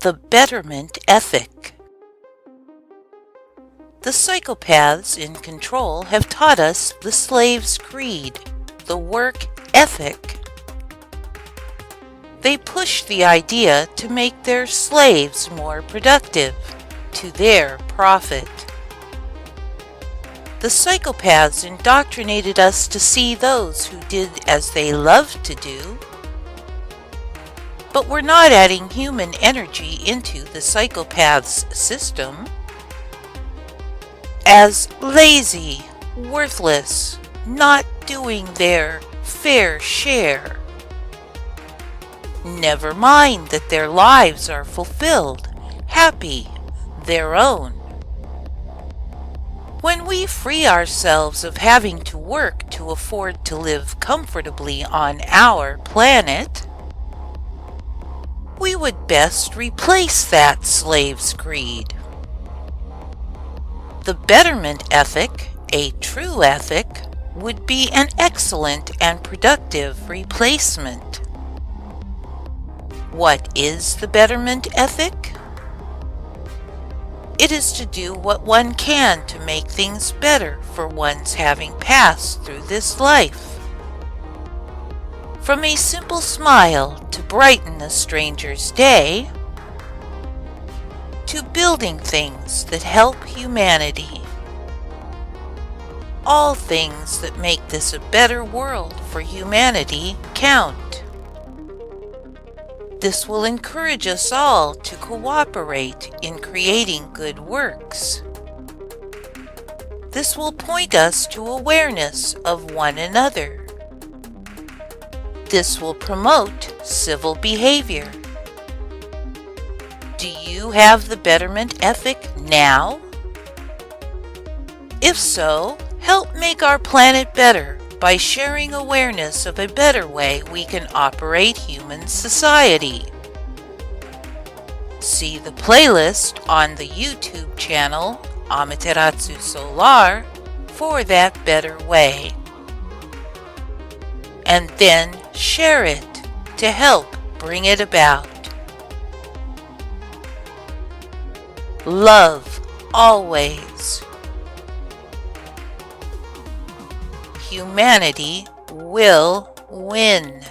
The Betterment Ethic. The psychopaths in control have taught us the slave's creed, the work ethic. They push the idea to make their slaves more productive, to their profit. The psychopaths indoctrinated us to see those who did as they loved to do. But we're not adding human energy into the psychopath's system. As lazy, worthless, not doing their fair share. Never mind that their lives are fulfilled, happy, their own. When we free ourselves of having to work to afford to live comfortably on our planet, we would best replace that slave's creed. The Betterment Ethic, a true ethic, would be an excellent and productive replacement. What is the Betterment Ethic? It is to do what one can to make things better for one's having passed through this life. From a simple smile to brighten a stranger's day, to building things that help humanity. All things that make this a better world for humanity count. This will encourage us all to cooperate in creating good works. This will point us to awareness of one another. This will promote civil behavior. Do you have the Betterment Ethic now? If so, help make our planet better by sharing awareness of a better way we can operate human society. See the playlist on the YouTube channel Amaterasu Solar for that better way. And then share it to help bring it about. Love always. Humanity will win.